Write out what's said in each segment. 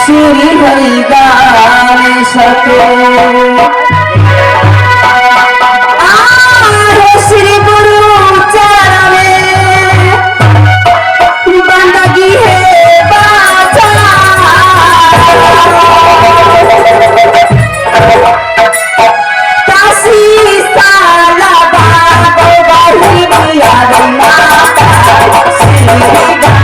श्री हरि गान सके श्री गुरु चरण बंदगी है बाजा काशी साला बाबा बाही बिहारी माता श्री गंगा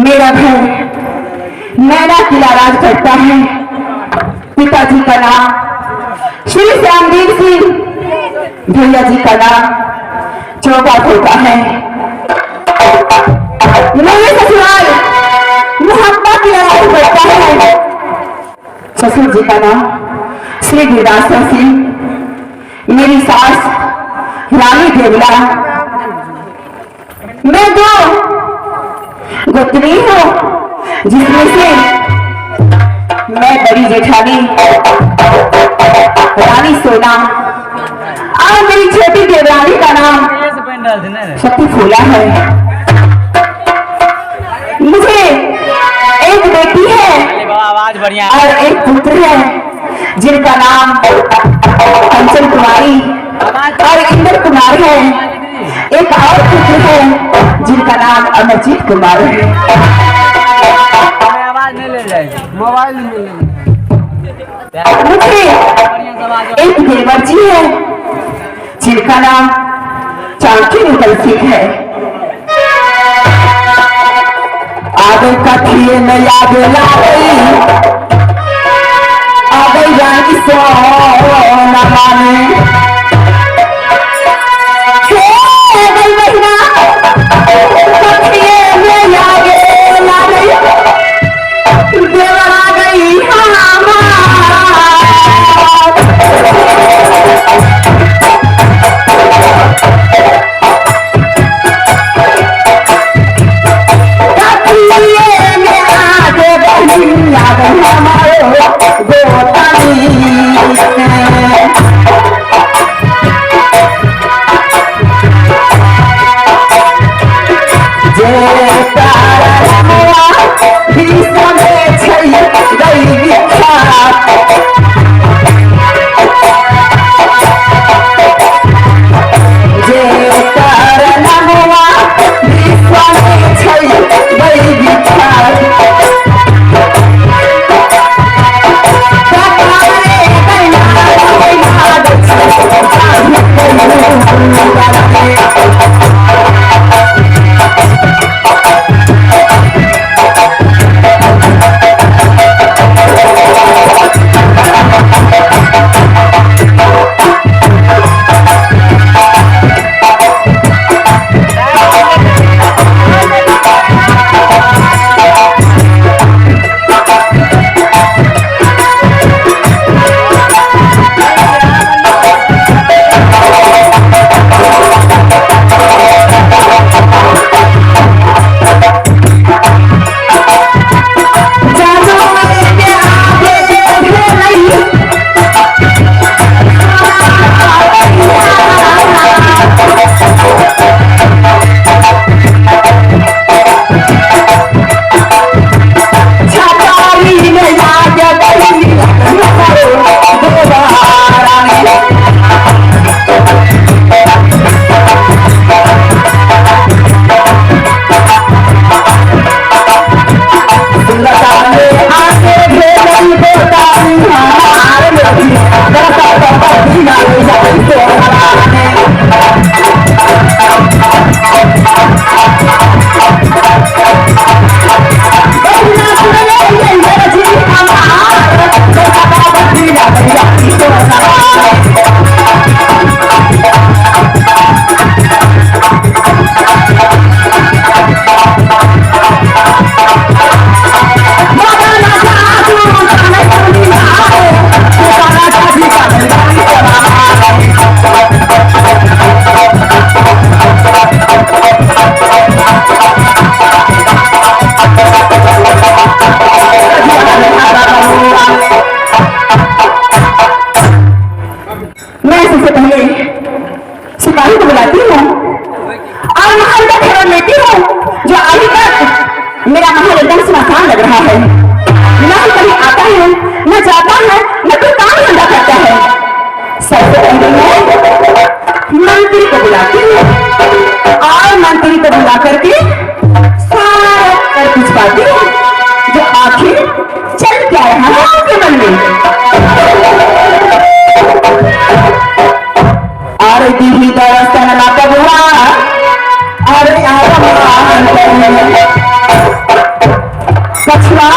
मेरा घर नैना किला राज करता है। पिताजी का नाम श्री श्यामदेव सिंह, भैया जी का नाम चौपाट होता है। मेरे ससुराल मुहब्बा की लड़ाई करता है। ससुर जी का नाम श्री गिरिराज सिंह, मेरी सास रानी देवला। मैं दो गोतनी हूँ, जिसमें से मैं बड़ी जेठानी रानी सोना और मेरी छोटी देवरानी का नाम शक्ति फूला है। मुझे एक बेटी है और एक पुत्र है, जिनका नाम कंचन कुमारी और इंद्र कुमार है। एक और पुत्र है जिनका नाम अमरजीत कुमार है। आवाज नहीं ले जाएगी, मोबाइल नहीं ले। मुझे एक देवर जी है, जिनका नाम चांकी निकल सिंह है। आगे कथिए में याद ला गई, आगे रानी सोना माने कछुआ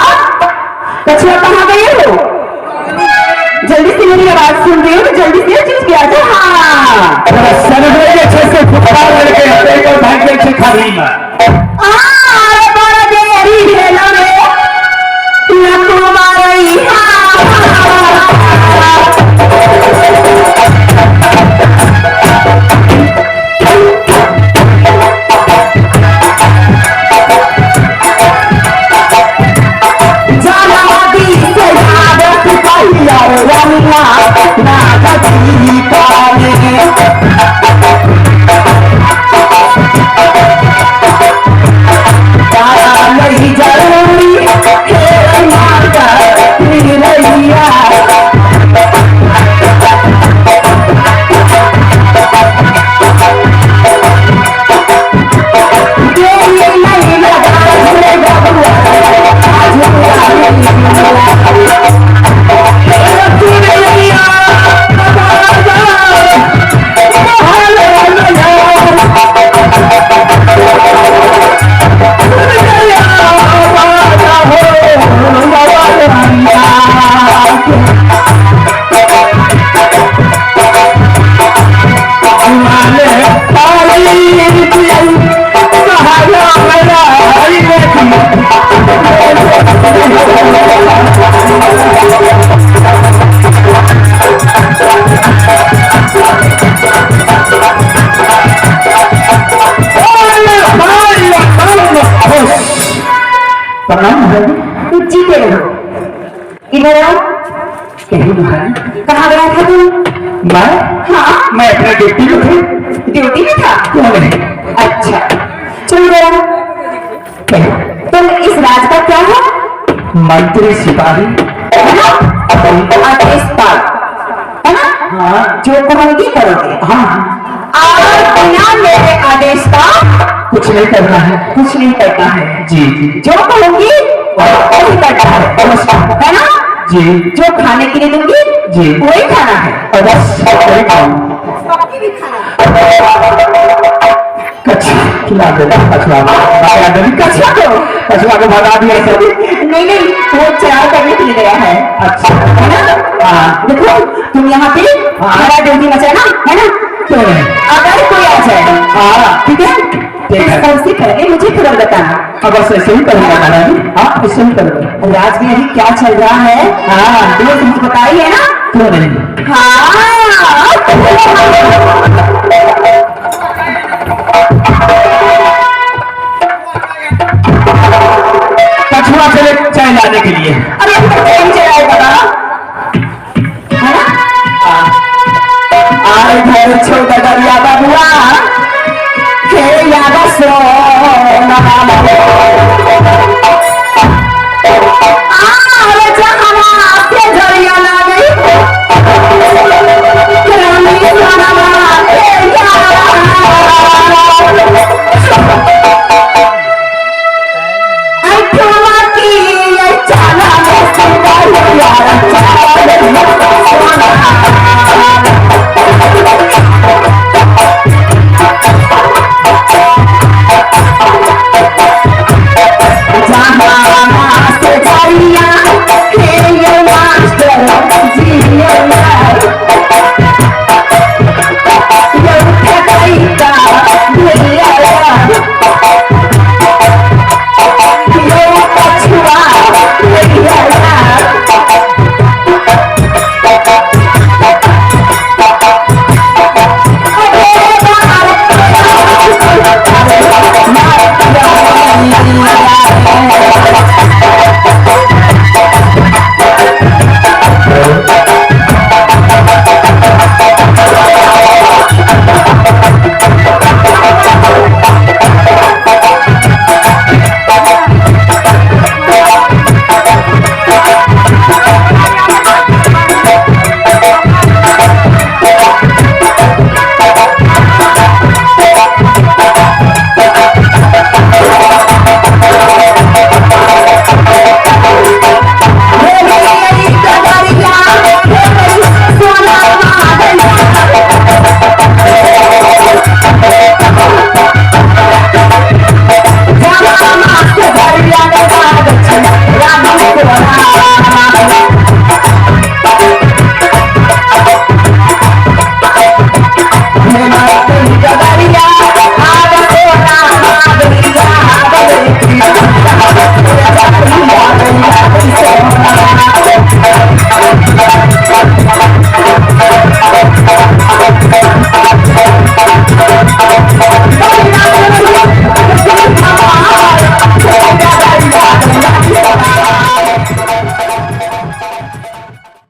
कछुआ कहाँ गए हो? जल्दी से मेरी आवाज सुन रही हो तो जल्दी से चीज किया जाए। हाँ से फुटबॉल लड़के एक और भाई के खा रही है। अरे बड़ा देरी है ना रे लको मारई। जीते रहो। इधर आओ। कहाँ गया था तुम? मैं? हाँ मैं अपने ड्यूटी में थी। ड्यूटी में था? क्यों नहीं? अच्छा चलो जरा, तुम इस राज का क्या है? मंत्री सिपाही आदेश पाल है ना? हाँ जो कहोगे करोगे। हाँ और बिना मेरे आदेश का कुछ नहीं करना है। कुछ नहीं करना है। जी जी जो कहूंगी वही करना है ना? जी जो खाने के लिए दूंगी जी वही खाना है। अवश्य वही खाऊं। बाकी भी खाना है। कछुआ खिला दो। कछुआ कछुआ को भगा दिया सभी। नहीं नहीं वो चढ़ाव करने के लिए गया है। अच्छा है ना? हाँ देखो तुम यहाँ पे हमारा ड्यूटी मचाना है ना? क्यों नहीं? अगर कोई आ जाए हाँ ठीक है ठीक है। सबसे पहले मुझे खबर बताना। अब बस ऐसे ही करूँगा महाराज। हाँ ऐसे ही करूँगा। राज में अभी क्या चल रहा है? हाँ वो तुमको बताई है ना? क्यों नहीं? हाँ कछुआ चले चाय लाने के लिए। अरे हम चलाए बता है ना? आरे घर छोटा दरिया बबुआ हे याद सोना आरे जहाना से दरिया लागी रानी सोना हे यार आई ठुमा की ये चाला में सिंगार यार चाला